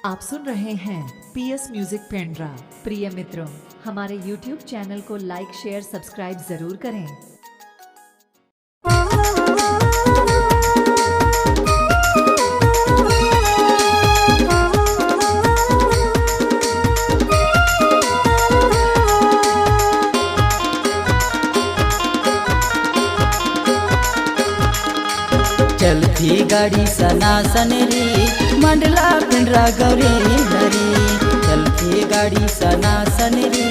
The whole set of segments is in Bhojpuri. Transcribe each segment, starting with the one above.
आप सुन रहे हैं पीएस म्यूजिक पेंड्रा। प्रिय मित्रों, हमारे YouTube चैनल को लाइक शेयर सब्सक्राइब जरूर करें। चलती गाड़ी सनासन रे मंडला पिंडरा गौरी लरी। चलती गाड़ी सनासन रे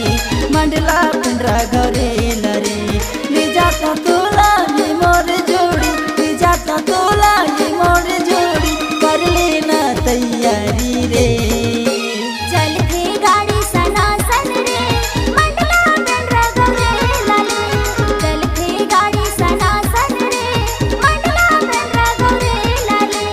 मंडला पिंडरा गौरी लरी। ले जाता तोला ये मोर जोड़ी, ले जाता तोला ये मोर जोड़ी, कर लेना तैयारी रे। चलती गाड़ी सनासन रे मंडला पिंडरा गौरी लरी। चलती गाड़ी सनासन रे मंडला पिंडरा गौरी लरी।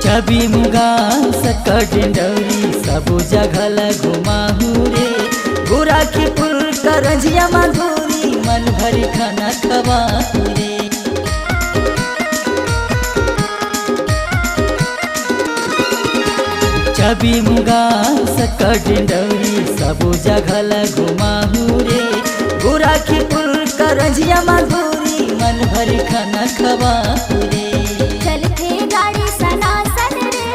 छवि मुगा सकडेंडौरी सब जगह घुमाहू रे। गोरा की पुर करंजिया माधुरी मन भर खाना खवाहू रे। छवि मुगा सकडेंडौरी सब जगह घुमाहू रे। गोरा की पुर करंजिया माधुरी मन भर खाना खवाहू रे। चलती गाड़ी सनासन रे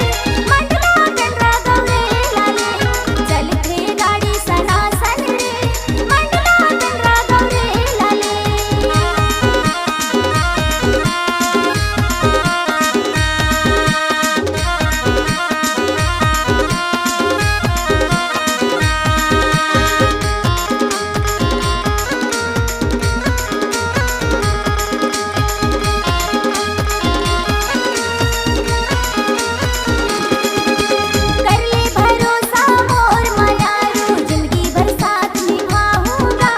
मंडला पिंडरा गौरी लरी। चलती गाड़ी सनासन रे मंडला पिंडरा गौरी लरी। कर ले भरोसा मोर मयारू, जिंदगी भर साथ निभाऊंगा।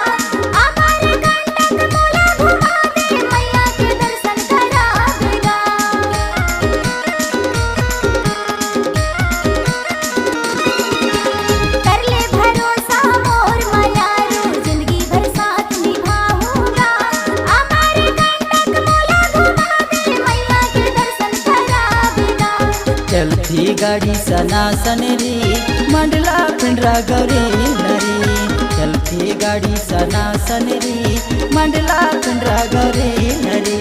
हमारे कंटक मोला घुमा दे, मैया के दर्शन करावेगा। कर ले भरोसा मोर मयारू, जिंदगी भर साथ निभाऊंगा। हमारे कंटक मोला घुमा दे, मैया के दर्शन करावेगा। चलती गाड़ी सनासन रे मंडला पिंडरा गौरी लरी। चलती गाड़ी सनासन रे मंडला पिंडरा गौरी लरी।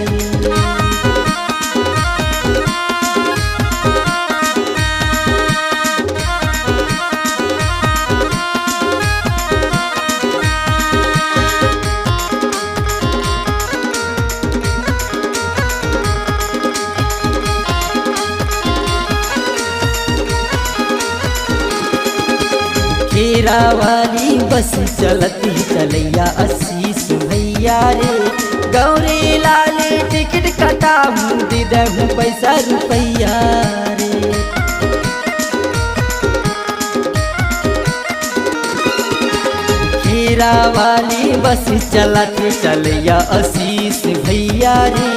खेरा वाली बस चलती चलैया 80 सुभैया रे। गौरी लाल टिकट कटाऊं दे दहूं पैसा रुपैया रे। खेरा वाली बस चलती चलैया 80 सुभैया रे।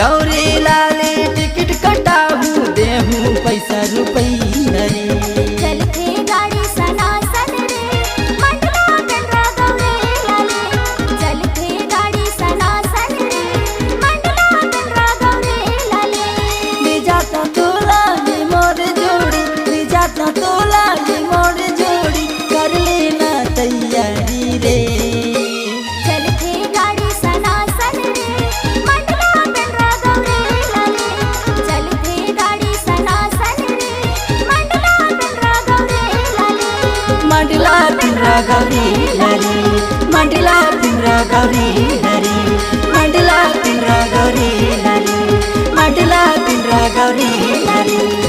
गौरी लाल टिकट कटाऊं देहूं पैसा रुपैया रे। चलती गाड़ी सनासन रे मंडला पिंडरा गौरी लरी। चलती गाड़ी सनासन रे मंडला पिंडरा गौरी लरी। ले जाता तोला ये मोर जोड़ी, ले जाता तोला ये मोर जोड़ी, कर लेना तैयारी रे। चलती गाड़ी सनासन रे मंडला पिंडरा गौरी लरी। चलती गाड़ी सनासन रे मंडला पिंडरा गौरी लरी। मंडला पिंडरा गौरी लरी, मंडला पिंडरा गौरी लरी, मंडला पिंडरा गौरी लरी, मंडला पिंडरा गौरी लरी।